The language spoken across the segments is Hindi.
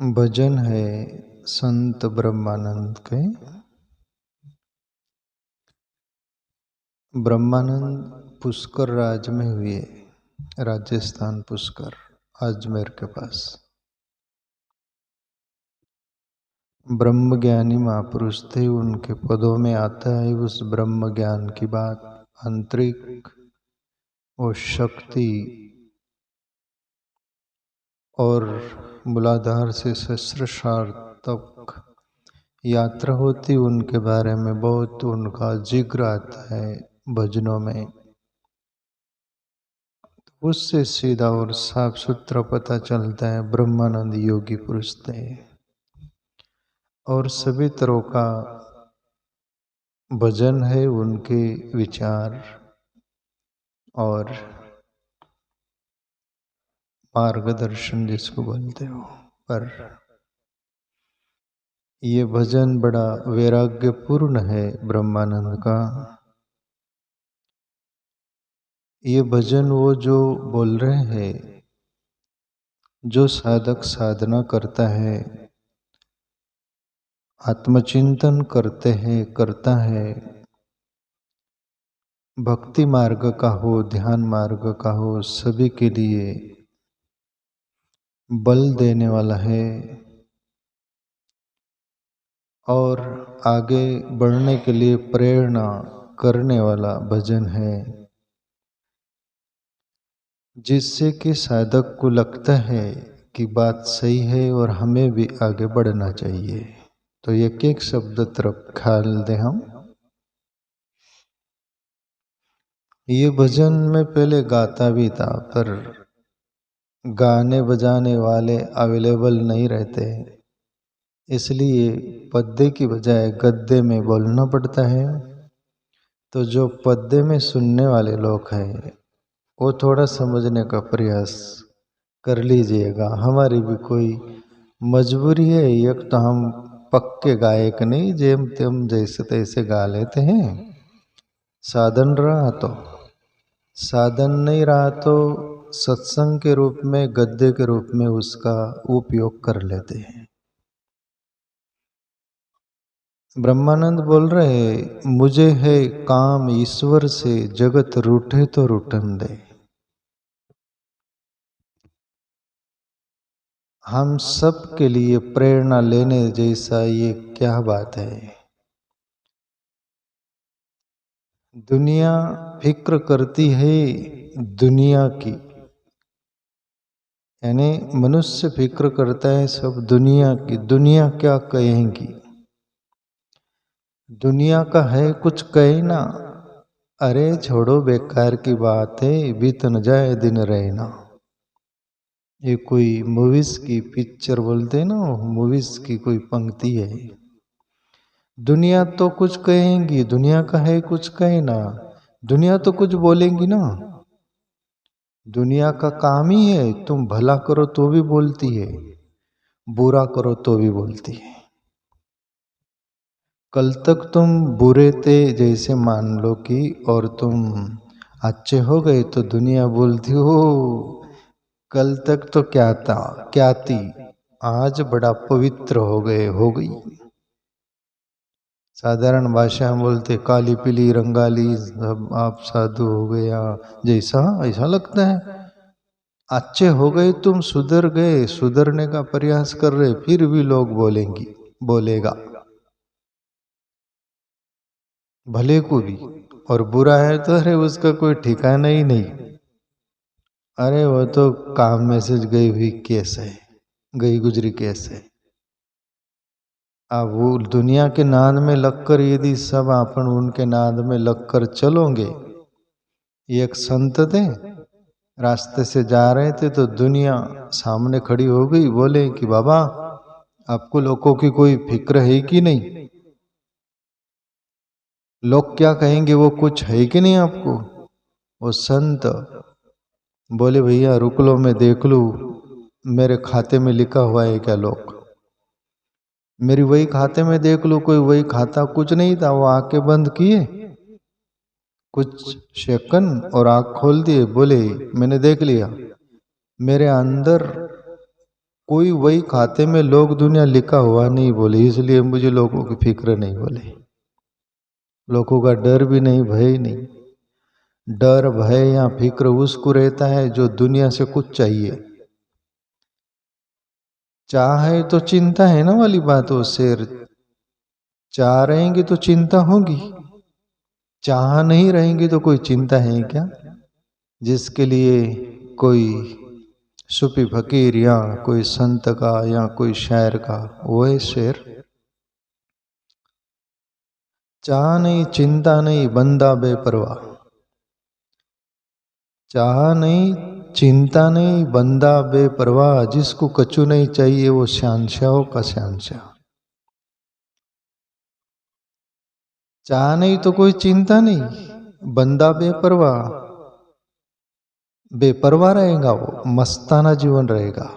भजन है संत ब्रह्मानंद के। ब्रह्मानंद पुष्कर राज में हुए, राजस्थान पुष्कर, अजमेर के पास। ब्रह्म ज्ञानी महापुरुष थे, उनके पदों में आता है उस ब्रह्म ज्ञान की बात। आंतरिक और शक्ति और मूलाधार से सहस्त्रशार तक यात्रा होती, उनके बारे में बहुत उनका जिक्र आता है भजनों में। उससे सीधा और साफ सुथरा पता चलता है ब्रह्मानंद योगी पुरुष थे और सभी तरह का भजन है उनके विचार और मार्गदर्शन जिसको बोलते हो। पर ये भजन बड़ा वैराग्यपूर्ण है ब्रह्मानंद का। ये भजन वो जो बोल रहे हैं, जो साधक साधना करता है, आत्मचिंतन करता है, भक्ति मार्ग का हो, ध्यान मार्ग का हो, सभी के लिए बल देने वाला है और आगे बढ़ने के लिए प्रेरणा करने वाला भजन है, जिससे कि साधक को लगता है कि बात सही है और हमें भी आगे बढ़ना चाहिए। तो एक एक शब्द तरफ ख्याल दें हम। ये भजन में पहले गाता भी था, पर गाने बजाने वाले अवेलेबल नहीं रहते, इसलिए पद्य की बजाय गद्य में बोलना पड़ता है। तो जो पद्य में सुनने वाले लोग हैं वो थोड़ा समझने का प्रयास कर लीजिएगा। हमारी भी कोई मजबूरी है, एक तो हम पक्के गायक नहीं, जेम तेम जैसे तैसे गा लेते हैं। साधन रहा तो, साधन नहीं रहा तो सत्संग के रूप में, गद्य के रूप में उसका उपयोग कर लेते हैं। ब्रह्मानंद बोल रहे, मुझे है काम ईश्वर से, जगत रूठे तो रूठन दे। हम सब के लिए प्रेरणा लेने जैसा ये क्या बात है। दुनिया फिक्र करती है दुनिया की, यानी मनुष्य फिक्र करता है सब दुनिया की, दुनिया क्या कहेंगी, दुनिया का है कुछ कहे ना। अरे छोड़ो बेकार की बात है, बीत न जाए दिन रहना। ये कोई मूवीज की पिक्चर बोलते हैं ना, मूवीज की कोई पंक्ति है। दुनिया तो कुछ कहेंगी, दुनिया का है कुछ कहे ना, दुनिया तो कुछ बोलेंगी ना। दुनिया का काम ही है, तुम भला करो तो भी बोलती है, बुरा करो तो भी बोलती है। कल तक तुम बुरे थे जैसे मान लो कि, और तुम अच्छे हो गए तो दुनिया बोलती हो कल तक तो क्या था, क्या थी, आज बड़ा पवित्र हो गए, हो गई। साधारण भाषा में बोलते काली पीली रंगाली, सब आप साधु हो गया जैसा, ऐसा लगता है। अच्छे हो गए तुम, सुधर गए, सुधरने का प्रयास कर रहे, फिर भी लोग बोलेंगी, बोलेगा भले को भी। और बुरा है तो अरे उसका कोई ठिकाना ही नहीं, अरे वो तो काम में से गई हुई केस है, गई गुजरी केस है। अब वो दुनिया के नाद में लगकर यदि सब अपन उनके नाद में लगकर चलोगे। एक संत थे, रास्ते से जा रहे थे तो दुनिया सामने खड़ी हो गई, बोले कि बाबा आपको लोगों की कोई फिक्र है कि नहीं, लोग क्या कहेंगे, वो कुछ है कि नहीं आपको। वो संत बोले भैया रुक लो, मैं देख लूं मेरे खाते में लिखा हुआ है क्या, लोग मेरी वही खाते में देख लो। कोई वही खाता कुछ नहीं था, वो आंखें बंद किए कुछ सेकंड और आंख खोल दिए, बोले मैंने देख लिया, मेरे अंदर कोई वही खाते में लोग दुनिया लिखा हुआ नहीं बोले, इसलिए मुझे लोगों की फिक्र नहीं बोले। लोगों का डर भी नहीं, भय नहीं। डर भय या फिक्र उसको रहता है जो दुनिया से कुछ चाहिए। चाह है तो चिंता है ना वाली बात। वो शेर, चाह रहेंगे तो चिंता होगी, चाह नहीं रहेंगे तो कोई चिंता है क्या? जिसके लिए कोई सूफी फकीर या कोई संत का या कोई शायर का, वो है शेर। चाह नहीं, चिंता नहीं, बंदा बेपरवाह। चाह नहीं, चिंता नहीं, बंदा बेपरवाह। जिसको कछु नहीं चाहिए वो शहंशाहों का शहंशाह। चाह नहीं तो कोई चिंता नहीं, बंदा बेपरवाह। बेपरवाह रहेगा, वो मस्ताना जीवन रहेगा।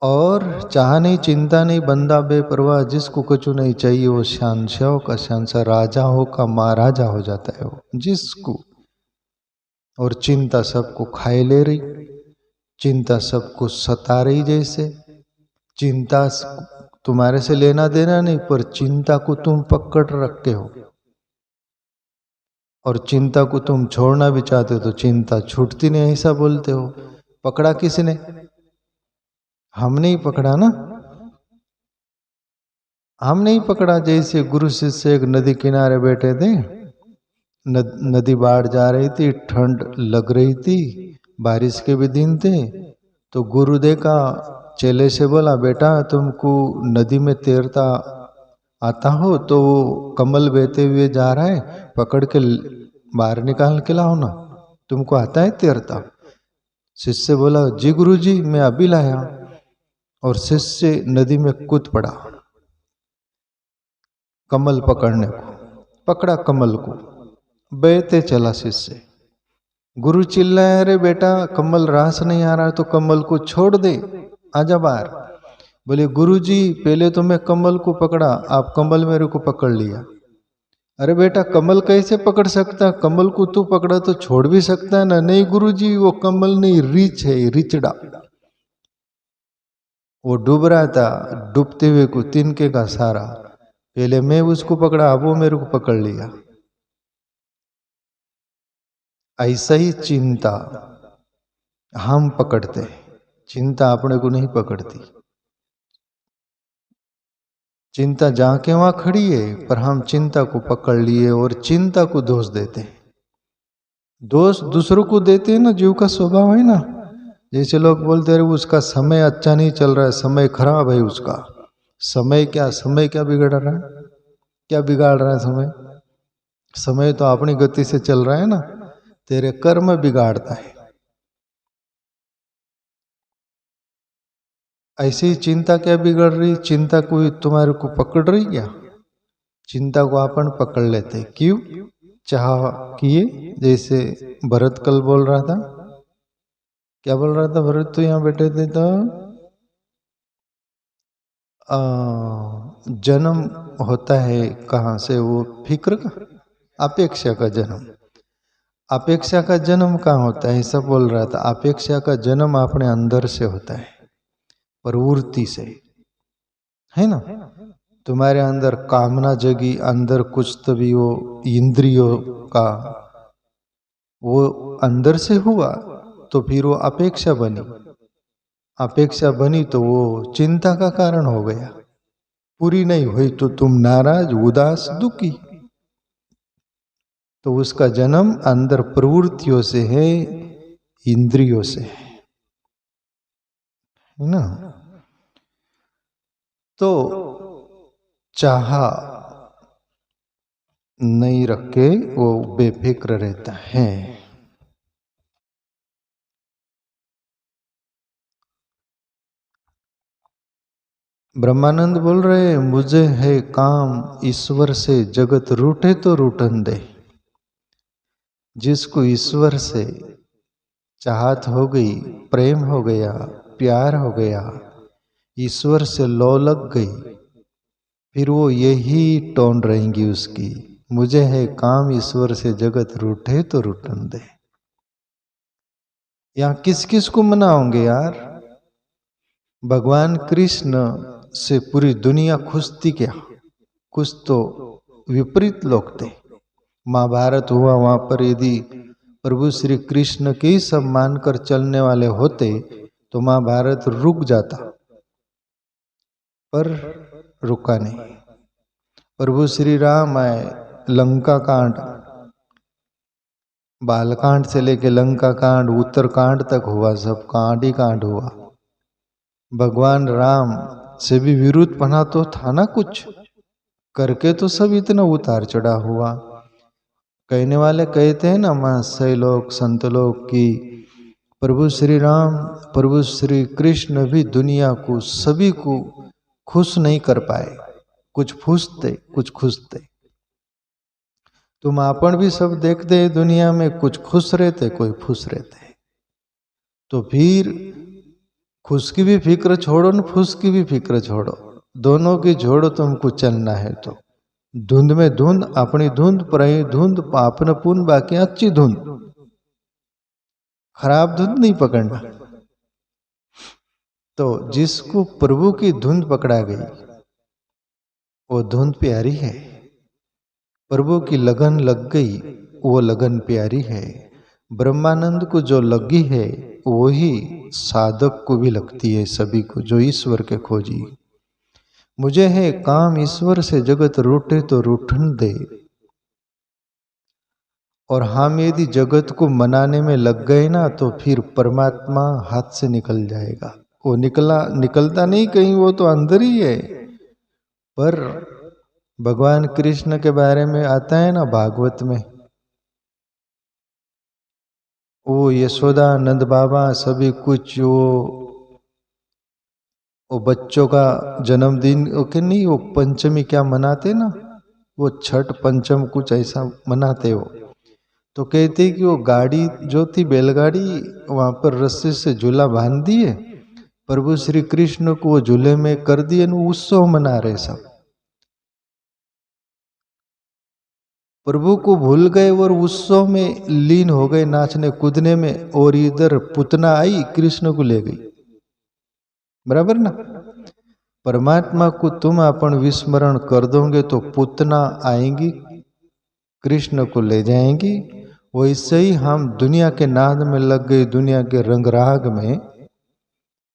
और चाह नहीं, चिंता नहीं, बंदा बेपरवाह। जिसको कुछ नहीं चाहिए वो शहंशाहों का शहंशाह, राजाओं का महाराजा हो जाता है वो जिसको। और चिंता सबको खाए ले रही, चिंता सबको सता रही। जैसे चिंता तुम्हारे से लेना देना नहीं, पर चिंता को तुम पकड़ रखे हो। और चिंता को तुम छोड़ना भी चाहते हो तो चिंता छूटती नहीं, ऐसा बोलते हो। पकड़ा किसने? हमने ही पकड़ा ना। हमने ही पकड़ा। जैसे गुरु शिष्य एक नदी किनारे बैठे थे, नदी बाढ़ जा रही थी, ठंड लग रही थी, बारिश के भी दिन थे। तो गुरु देखा, चेले से बोला, बेटा तुमको नदी में तैरता आता हो तो वो कमल बहते हुए जा रहा है, पकड़ के बाहर निकाल के लाओ ना, तुमको आता है तैरता? शिष्य बोला, जी गुरु जी मैं अभी लाया। और शिष्य नदी में कूद पड़ा कमल पकड़ने को। पकड़ा कमल को, बहते चला शिष्य। गुरु चिल्लाए, अरे बेटा कमल रास नहीं आ रहा है तो कमल को छोड़ दे, आजा बाहर। बोले, गुरु जी पहले तो मैं कमल को पकड़ा, आप कमल मेरे को पकड़ लिया। अरे बेटा कमल कैसे पकड़ सकता? कमल को तू पकड़ा तो छोड़ भी सकता है ना। नहीं गुरु जी वो कमल नहीं, रीछ है, रिचड़ा। वो डूब रहा था, डूबते हुए को तिनके का सारा। पहले मैं उसको पकड़ा, अब वो मेरे को पकड़ लिया। ऐसा ही चिंता हम पकड़ते, चिंता अपने को नहीं पकड़ती। चिंता जहाँ के वहां खड़ी है, पर हम चिंता को पकड़ लिए और चिंता को दोष देते। दोष दूसरों को देते हैं ना, जीव का स्वभाव है ना। जैसे लोग बोलते रहे उसका समय अच्छा नहीं चल रहा है, समय खराब है उसका। समय क्या बिगड़ रहा है? क्या बिगाड़ रहा है समय? समय तो अपनी गति से चल रहा है ना, तेरे कर्म बिगाड़ता है। ऐसी ही चिंता क्या बिगड़ रही? चिंता कोई तुम्हारे को पकड़ रही क्या? चिंता को अपन पकड़ लेते। क्यों? चाह किए। जैसे भरत कल बोल रहा था, क्या बोल रहा था भरत? तो यहाँ बैठे थे तो जन्म होता है कहाँ से? वो फिक्र का, अपेक्षा का जन्म। अपेक्षा का जन्म कहाँ होता है? ऐसा बोल रहा था। अपेक्षा का जन्म अपने अंदर से होता है, प्रवृत्ति से, है ना। तुम्हारे अंदर कामना जगी, अंदर कुछ तो भी वो इंद्रियों का वो अंदर से हुआ, तो फिर वो अपेक्षा बनी। अपेक्षा बनी तो वो चिंता का कारण हो गया। पूरी नहीं हुई तो तुम नाराज, उदास, दुखी। तो उसका जन्म अंदर प्रवृत्तियों से है, इंद्रियों से है ना। तो चाह नहीं रखे वो बेफिक्र रहता है। ब्रह्मानंद बोल रहे, मुझे है काम ईश्वर से, जगत रूठे तो रूठन दे। जिसको ईश्वर से चाहत हो गई, प्रेम हो गया, प्यार हो गया, ईश्वर से लौ लग गई, फिर वो यही टोन रहेंगी उसकी, मुझे है काम ईश्वर से, जगत रूठे तो रूठन दे। यहाँ किस किस को मनाओगे यार? भगवान कृष्ण से पूरी दुनिया खुश थी क्या? कुछ तो विपरीत लोग थे। महाभारत हुआ, वहां पर यदि प्रभु श्री कृष्ण के ही सब मानकर चलने वाले होते तो महाभारत रुक जाता, पर रुका नहीं। प्रभु श्री राम आए, लंका कांड, बालकांड से लेके लंका कांड, उत्तरकांड तक हुआ, सब कांड ही कांड हुआ। भगवान राम से भी विरुद्ध बना तो था ना, कुछ करके तो सब इतना उतार चढ़ा हुआ। कहने वाले कहते हैं ना महाशय लोग, संत लोग की प्रभु श्री राम, प्रभु श्री कृष्ण भी दुनिया को, सभी को खुश नहीं कर पाए। कुछ खुश थे, कुछ खुश थे। तुम आपन भी सब देखते हैं दुनिया में, कुछ खुश रहते, कोई खुश रहते। तो फिर खुश की भी फिक्र छोड़ो न फुस की भी फिक्र छोड़ो, दोनों की जोड़ो तुमको चलना है तो। धुंध में धुंध, अपनी धुंध, पराई धुंध, पापन पुन, बाकी अच्छी धुंध, खराब धुंध नहीं पकड़ना। तो जिसको प्रभु की धुंध पकड़ा गई वो धुंध प्यारी है, प्रभु की लगन लग गई वो लगन प्यारी है। ब्रह्मानंद को जो लगी है वो ही साधक को भी लगती है, सभी को जो ईश्वर के खोजी। मुझे है काम ईश्वर से, जगत रूठे तो रूठन दे। और हम यदि जगत को मनाने में लग गए ना तो फिर परमात्मा हाथ से निकल जाएगा। वो निकलता नहीं कहीं, वो तो अंदर ही है। पर भगवान कृष्ण के बारे में आता है ना भागवत में, वो यशोदा नंद बाबा सभी कुछ, वो बच्चों का जन्मदिन के नहीं, वो पंचमी क्या मनाते ना, वो छठ पंचम कुछ ऐसा मनाते हो। तो कहते कि वो गाड़ी जो थी बैलगाड़ी, वहां पर रस्से से झूला बांध दिए, प्रभु श्री कृष्ण को वो झूले में कर दिए, उत्सव मना रहे सब। प्रभु को भूल गए और उत्सव में लीन हो गए, नाचने कूदने में। और इधर पुतना आई, कृष्ण को ले गई। बराबर ना? परमात्मा को तुम अपन विस्मरण कर दोगे तो पुतना आएंगी, कृष्ण को ले जाएंगी। वैसे ही हम दुनिया के नाद में लग गए, दुनिया के रंग राग में,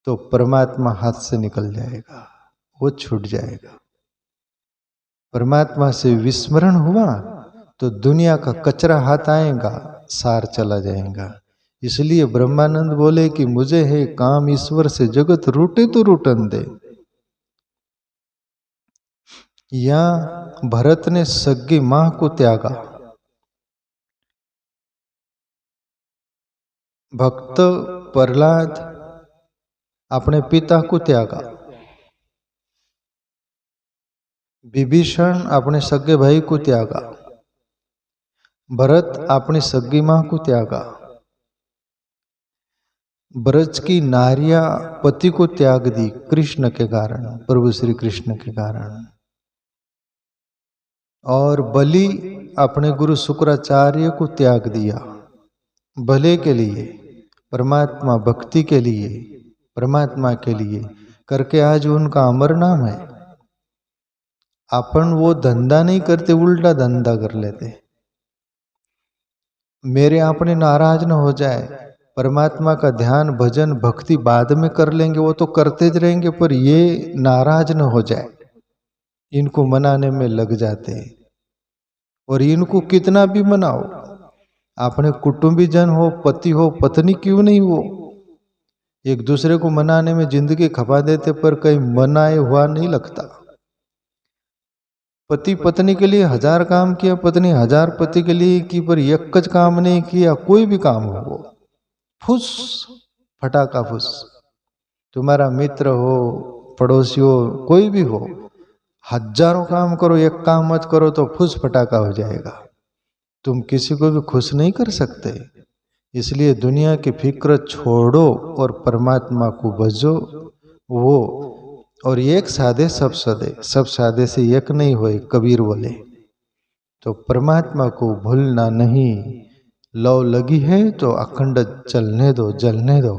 तो परमात्मा हाथ से निकल जाएगा, वो छूट जाएगा। परमात्मा से विस्मरण हुआ तो दुनिया का कचरा हाथ आएगा, सार चला जाएगा। इसलिए ब्रह्मानंद बोले कि मुझे है काम ईश्वर से, जगत रूठे तो रूठन दे। या भरत ने सग्गी मां को त्यागा, भक्त प्रहलाद अपने पिता को त्यागा, विभीषण अपने सगे भाई को त्यागा, भरत अपनी सगी मां को त्यागा, ब्रज की नारियां पति को त्याग दी कृष्ण के कारण, प्रभु श्री कृष्ण के कारण। और बलि अपने गुरु शुक्राचार्य को त्याग दिया, भले के लिए, परमात्मा भक्ति के लिए, परमात्मा के लिए करके आज उनका अमर नाम है। अपन वो धंधा नहीं करते, उल्टा धंधा कर लेते। मेरे अपने नाराज न हो जाए, परमात्मा का ध्यान भजन भक्ति बाद में कर लेंगे, वो तो करते ज रहेंगे, पर ये नाराज न हो जाए, इनको मनाने में लग जाते हैं। और इनको कितना भी मनाओ, अपने कुटुंबी जन हो, पति हो, पत्नी क्यों नहीं हो, एक दूसरे को मनाने में जिंदगी खपा देते, पर कहीं मनाए हुआ नहीं लगता। पति पत्नी के लिए 1000 काम किया, पत्नी 1000 पति के लिए की, पर एक काम नहीं किया। कोई भी काम हो वो फुस, फटाका फुस। तुम्हारा मित्र हो, पड़ोसी हो, कोई भी हो, हजारों काम करो, एक काम मत करो तो फुस फटाका हो जाएगा। तुम किसी को भी खुश नहीं कर सकते। इसलिए दुनिया की फिक्र छोड़ो और परमात्मा को भजो। वो और एक साधे सब सदे, सब साधे से एक नहीं होए, कबीर बोले। तो परमात्मा को भूलना नहीं, लौ लगी है तो अखंड चलने दो, जलने दो।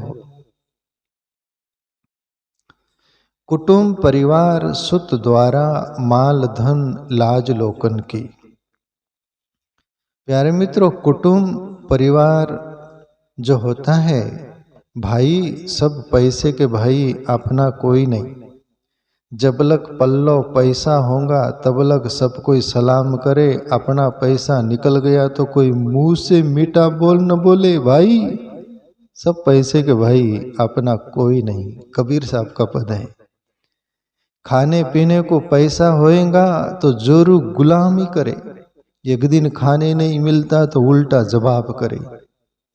कुटुंब परिवार सुत द्वारा माल धन लाज लोकन की। प्यारे मित्रों, कुटुंब परिवार जो होता है, भाई सब पैसे के भाई अपना कोई नहीं। जबलक पल्लो पैसा होगा तबलक सब कोई सलाम करे। अपना पैसा निकल गया तो कोई मुंह से मीठा बोल न बोले। भाई सब पैसे के भाई, अपना कोई नहीं। कबीर साहब का पद है। खाने पीने को पैसा होएगा तो जोरू गुलामी करे। एक दिन खाने नहीं मिलता तो उल्टा जवाब करे।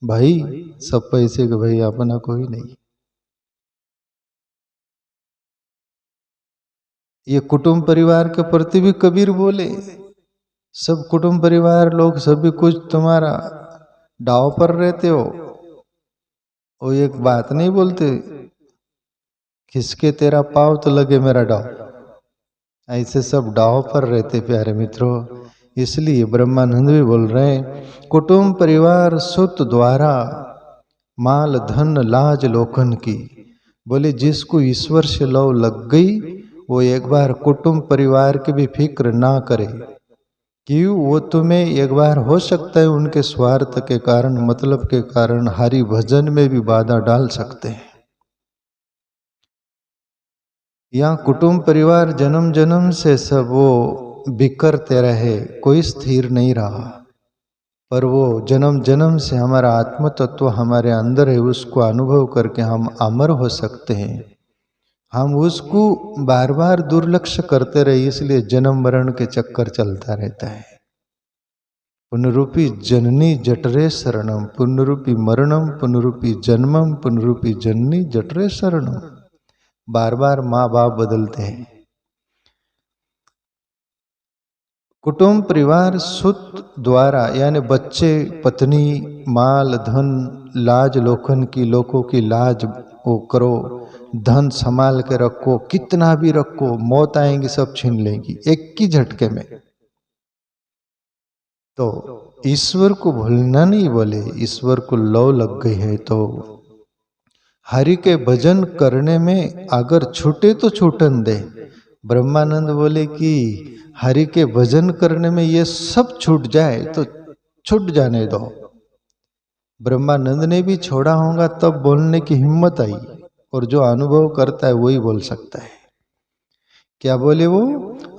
भाई सब पैसे के भाई, अपना कोई नहीं। ये कुटुंब परिवार के प्रति भी कबीर बोले। सब कुटुंब परिवार लोग सभी कुछ तुम्हारा दाव पर रहते हो। वो एक बात नहीं बोलते, खिसके तेरा पाव तो लगे मेरा दाव। ऐसे सब दाव पर रहते प्यारे मित्रों। इसलिए ब्रह्मानंद भी बोल रहे हैं, कुटुंब परिवार सुत द्वारा माल धन लाज लोकन की। बोले जिसको ईश्वर से लौ लग गई वो एक बार कुटुंब परिवार की भी फिक्र ना करे। क्यों? वो तुम्हें एक बार हो सकता है उनके स्वार्थ के कारण, मतलब के कारण हरि भजन में भी बाधा डाल सकते हैं। यहाँ कुटुंब परिवार जन्म जन्म से सब वो बिखरते रहे, कोई स्थिर नहीं रहा। पर वो जन्म जन्म से हमारा आत्म तत्व हमारे अंदर है, उसको अनुभव करके हम अमर हो सकते हैं। हम उसको बार बार दुर्लक्ष्य करते रहे, इसलिए जन्म मरण के चक्कर चलता रहता है। पुनरूपी जननी जठरे शरणम, पुनरूपी मरणम, पुनरूपी जन्मम, पुनरूपी जननी जठरे शरणम। बार बार माँ बाप बदलते हैं। कुटुंब परिवार सुत द्वारा यानी बच्चे, पत्नी, माल धन लाज लोकन की, लोगों की लाज वो करो, धन संभाल के रखो, कितना भी रखो, मौत आएंगी सब छीन लेंगी एक ही झटके में। तो ईश्वर को भूलना नहीं। बोले ईश्वर को लौ लग गई है तो हरि के भजन करने में अगर छूटे तो छूटन दे। ब्रह्मानंद बोले कि हरि के भजन करने में ये सब छूट जाए तो छूट जाने दो। ब्रह्मानंद ने भी छोड़ा होगा तब बोलने की हिम्मत आई, और जो अनुभव करता है वही बोल सकता है। क्या बोले वो?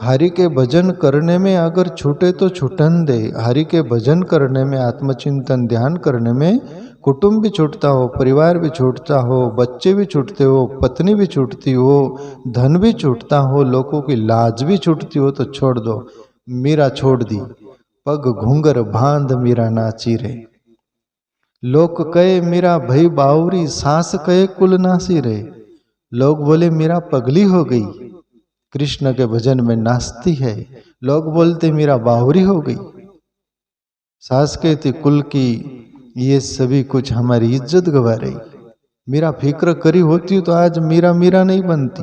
हरि के भजन करने में अगर छूटे तो छूटन दे। हरि के भजन करने में, आत्मचिंतन ध्यान करने में कुटुंब भी छूटता हो, परिवार भी छूटता हो, बच्चे भी छूटते हो, पत्नी भी छूटती हो, धन भी छूटता हो, लोगों की लाज भी छूटती हो तो छोड़ दो। मीरा छोड़ दी, पग घूंगर बांध मीरा नाची रे। लोग कहे मीरा भई बावरी, सास कहे कुल नासी रे। लोग बोले मीरा पगली हो गई, कृष्ण के भजन में नाचती है। लोग बोलते मीरा बावरी हो गई, सास कहती कुल की, ये सभी कुछ हमारी इज्जत गवा रही। मीरा फिक्र करी होती तो आज मीरा मीरा नहीं बनती।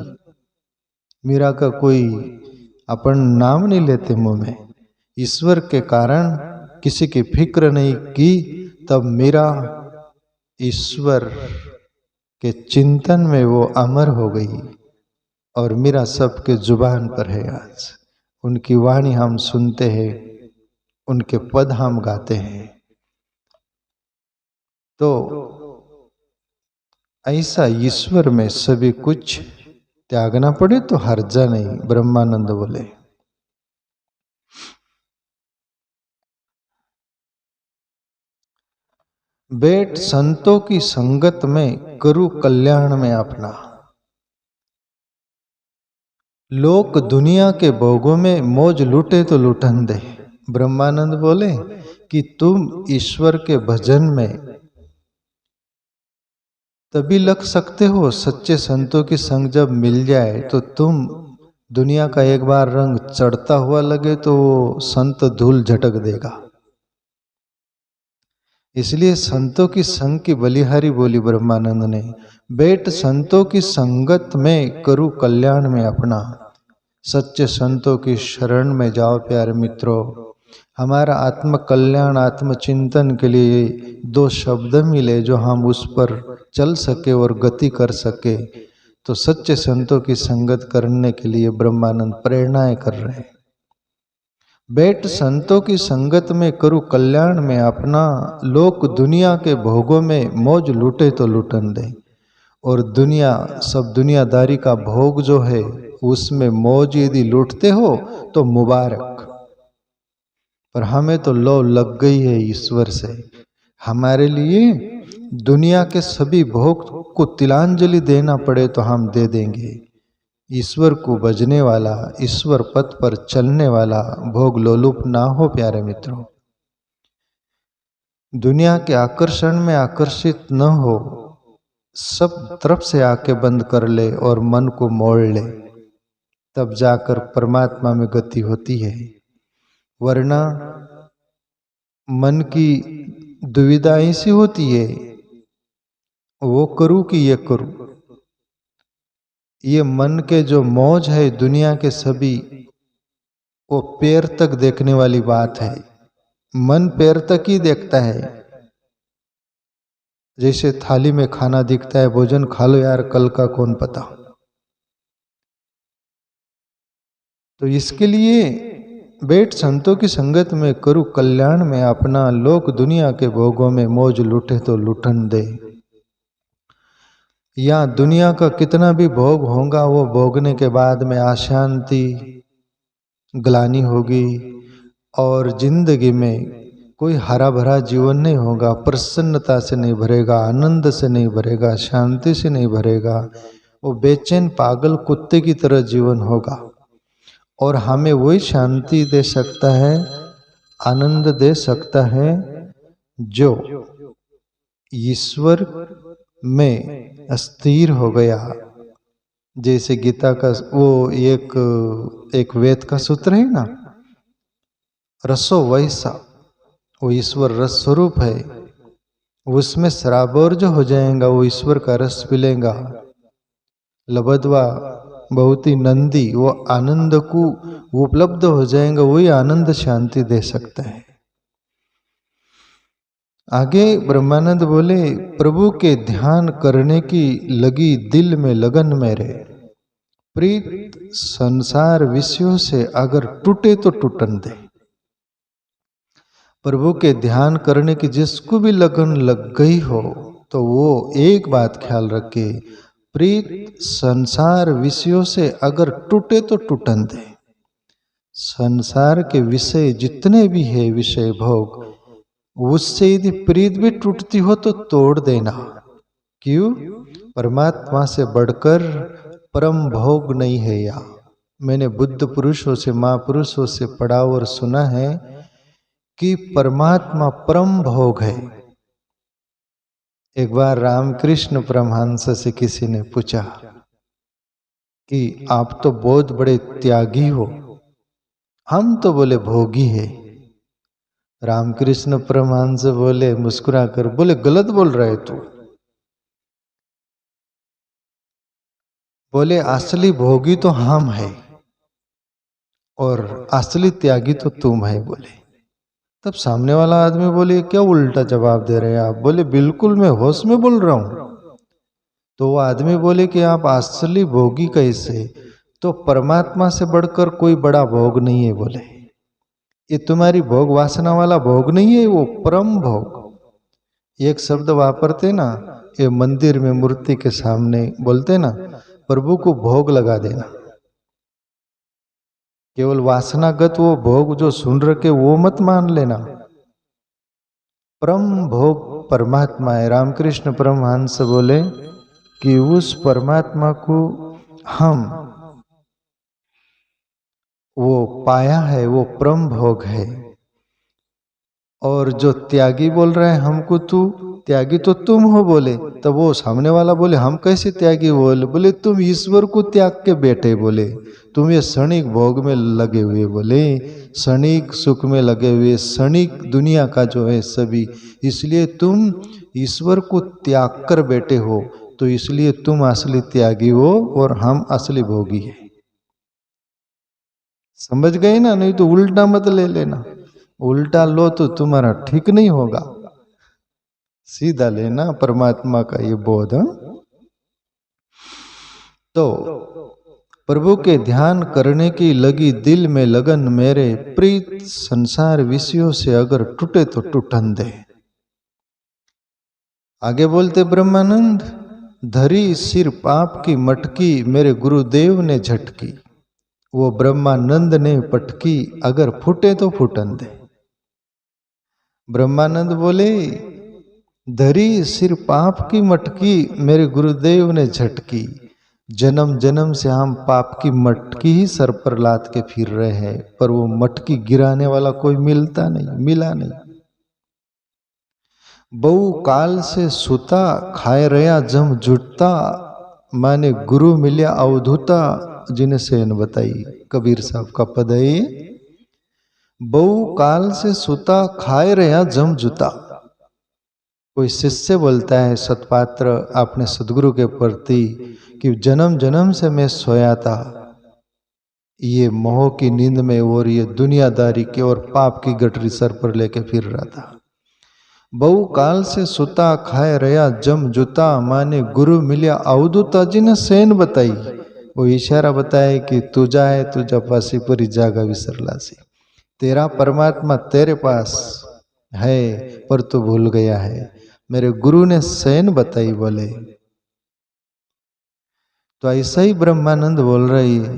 मीरा का कोई अपन नाम नहीं लेते मुंह में। ईश्वर के कारण किसी की फिक्र नहीं की, तब मीरा ईश्वर के चिंतन में वो अमर हो गई। और मीरा सबके जुबान पर है आज। उनकी वाणी हम सुनते हैं, उनके पद हम गाते हैं। तो ऐसा ईश्वर में सभी कुछ त्यागना पड़े तो हर्जा नहीं। ब्रह्मानंद बोले बैठ संतों की संगत में, करूं कल्याण में अपना। लोक दुनिया के भोगों में मौज लूटे तो लुटन दे। ब्रह्मानंद बोले कि तुम ईश्वर के भजन में तभी लग सकते हो, सच्चे संतों की संग जब मिल जाए तो तुम दुनिया का एक बार रंग चढ़ता हुआ लगे तो वो संत धूल झटक देगा। इसलिए संतों की संग की बलिहारी बोली ब्रह्मानंद ने। बैठ संतों की संगत में, करूं कल्याण में अपना। सच्चे संतों की शरण में जाओ प्यारे मित्रों। हमारा आत्म कल्याण, आत्मचिंतन के लिए दो शब्द मिले जो हम उस पर चल सके और गति कर सके, तो सच्चे संतों की संगत करने के लिए ब्रह्मानंद प्रेरणाएं कर रहे हैं। बैठ संतों की संगत में करूँ कल्याण में अपना, लोक दुनिया के भोगों में मौज लूटे तो लुटन दे। और दुनिया, सब दुनियादारी का भोग जो है उसमें मौज यदि लूटते हो तो मुबारक, पर हमें तो लौ लग गई है ईश्वर से। हमारे लिए दुनिया के सभी भोग को तिलांजलि देना पड़े तो हम दे देंगे। ईश्वर को भजने वाला, ईश्वर पथ पर चलने वाला भोग लोलुप ना हो प्यारे मित्रों। दुनिया के आकर्षण में आकर्षित न हो, सब तरफ से आके बंद कर ले और मन को मोड़ ले, तब जाकर परमात्मा में गति होती है। वरना मन की दुविधा ऐसी होती है, वो करूं कि ये करूं। ये मन के जो मौज है दुनिया के सभी, वो पैर तक देखने वाली बात है। मन पैर तक ही देखता है। जैसे थाली में खाना दिखता है, भोजन खा लो यार, कल का कौन पता। तो इसके लिए बैठ संतों की संगत में करूं कल्याण में अपना, लोक दुनिया के भोगों में मौज लूटे तो लुटन दे। या दुनिया का कितना भी भोग होगा, वो भोगने के बाद में अशांति, ग्लानि होगी और जिंदगी में कोई हरा भरा जीवन नहीं होगा, प्रसन्नता से नहीं भरेगा, आनंद से नहीं भरेगा, शांति से नहीं भरेगा। वो बेचैन पागल कुत्ते की तरह जीवन होगा। और हमें वही शांति दे सकता है, आनंद दे सकता है जो ईश्वर में अस्थिर हो गया। जैसे गीता का वो एक वेद का सूत्र है ना, रसो वैसा, वो ईश्वर रस स्वरूप है। उसमें शराबोर जो हो जाएगा वो ईश्वर का रस पिलेगा। लबदवा बहुत ही नंदी, वो आनंद को उपलब्ध हो जाएगा, वही आनंद शांति दे सकता है। आगे ब्रह्मानंद बोले, प्रभु के ध्यान करने की लगी दिल में लगन मेरे, प्रीत संसार विषयों से अगर टूटे तो टूटन दे। प्रभु के ध्यान करने की जिसको भी लगन लग गई हो, तो वो एक बात ख्याल रखे, प्रीत संसार विषयों से अगर टूटे तो टूटन दे। संसार के विषय जितने भी है, विषय भोग, उससे यदि प्रीत भी टूटती हो तो तोड़ देना। क्यों? परमात्मा से बढ़कर परम भोग नहीं है। या मैंने बुद्ध पुरुषों से, महापुरुषों से पढ़ा और सुना है कि परमात्मा परम भोग है। एक बार रामकृष्ण परमहंस से किसी ने पूछा कि आप तो बहुत बड़े त्यागी हो, हम तो बोले भोगी है। रामकृष्ण परमहंस बोले, मुस्कुरा कर बोले, गलत बोल रहे तू। बोले असली भोगी तो हम है और असली त्यागी तो तुम है। बोले, तब सामने वाला आदमी बोले, क्या उल्टा जवाब दे रहे हैं आप? बोले, बिल्कुल मैं होश में बोल रहा हूं। तो वो आदमी बोले कि आप असली भोगी कैसे? तो परमात्मा से बढ़कर कोई बड़ा भोग नहीं है। बोले, ये तुम्हारी भोग वासना वाला भोग नहीं है, वो परम भोग। एक शब्द वापरते ना, ये मंदिर में मूर्ति के सामने बोलते ना, प्रभु को भोग लगा देना। केवल वासनागत वो भोग जो सुन रखे वो मत मान लेना। परम भोग परमात्मा है। रामकृष्ण परमहंस बोले कि उस परमात्मा को हम वो पाया है, वो परम भोग है। और जो त्यागी बोल रहे हैं हमको, तू त्यागी तो तुम हो। बोले, तब वो सामने वाला बोले, हम कैसे त्यागी? बोले, तुम ईश्वर को त्याग के बैठे। बोले, तुम ये क्षणिक भोग में लगे हुए, बोले क्षणिक सुख में लगे हुए, क्षणिक दुनिया का जो है सभी, इसलिए तुम ईश्वर को त्याग कर बैठे हो। तो इसलिए तुम असली त्यागी हो और हम असली भोगी है। समझ गए ना? नहीं तो उल्टा मत ले लेना। उल्टा लो तो तुम्हारा ठीक नहीं होगा। सीधा लेना परमात्मा का ये बोध। तो प्रभु के ध्यान करने की लगी दिल में लगन मेरे, प्रीत संसार विषयों से अगर टूटे तो टूटन दे। आगे बोलते ब्रह्मानंद, धरी सिर पाप की मटकी मेरे गुरुदेव ने झटकी, वो ब्रह्मानंद ने पटकी अगर फूटे तो फूटन दे। ब्रह्मानंद बोले, धरी सिर पाप की मटकी मेरे गुरुदेव ने झटकी। जन्म जन्म से हम पाप की मटकी ही सर पर लाद के फिर रहे हैं, पर वो मटकी गिराने वाला कोई मिलता नहीं, मिला नहीं। बहु काल से सुता खाए रहा जम जुटता, माने गुरु मिल्या अवधूता जिन सेन बताई। कबीर साहब का पद है। बहु काल से सुता खाए रहा जम जुता। कोई शिष्य बोलता है सतपात्र अपने सदगुरु के प्रति कि जन्म जन्म से मैं सोया था, ये मोह की नींद में और ये दुनियादारी के और पाप की गठरी सर पर लेके फिर रहा था। बहु काल से सुता खाए रहा जम जुता, माने गुरु मिल्या अवधूता जिन सेन बताई। वो इशारा बताए कि तू जाए तुझा पासी परी जागा विसरलासी। तेरा परमात्मा तेरे पास है पर तू भूल गया है। मेरे गुरु ने सेन बताई बोले। तो ऐसा ही ब्रह्मानंद बोल रही है,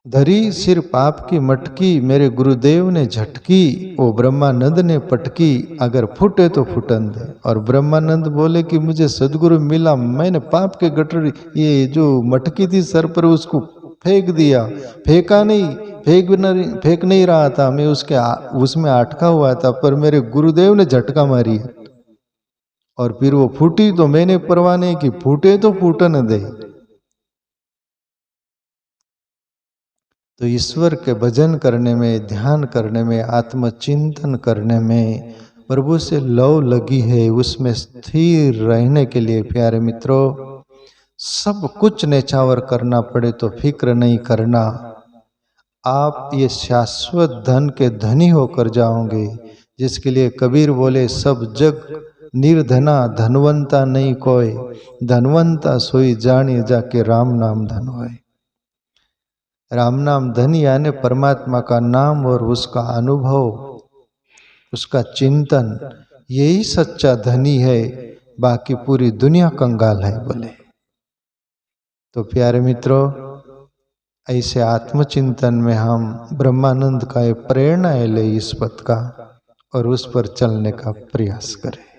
धरी सिर पाप की मटकी मेरे गुरुदेव ने झटकी, वो ब्रह्मानंद ने पटकी अगर फूटे तो फूटन दे। और ब्रह्मानंद बोले कि मुझे सदगुरु मिला, मैंने पाप के गटर ये जो मटकी थी सर पर उसको फेंक दिया। फेंका नहीं, फेंक नहीं रहा था मैं, उसमें अटका हुआ था, पर मेरे गुरुदेव ने झटका मारी और फिर वो फूटी। तो मैंने परवाह नहीं कि फूटे तो फूटन दे। तो ईश्वर के भजन करने में, ध्यान करने में, आत्मचिंतन करने में प्रभु से लव लगी है, उसमें स्थिर रहने के लिए प्यारे मित्रों सब कुछ नेछावर करना पड़े तो फिक्र नहीं करना। आप ये शाश्वत धन के धनी होकर जाओगे, जिसके लिए कबीर बोले सब जग निर्धना धनवंता नहीं कोई, धनवंता सोई जानी जाके राम नाम धन होए। राम नाम धन यानी परमात्मा का नाम और उसका अनुभव, उसका चिंतन, यही सच्चा धनी है, बाकी पूरी दुनिया कंगाल है बोले। तो प्यारे मित्रों ऐसे आत्मचिंतन में हम ब्रह्मानंद का प्रेरणा ले इस पद का और उस पर चलने का प्रयास करें।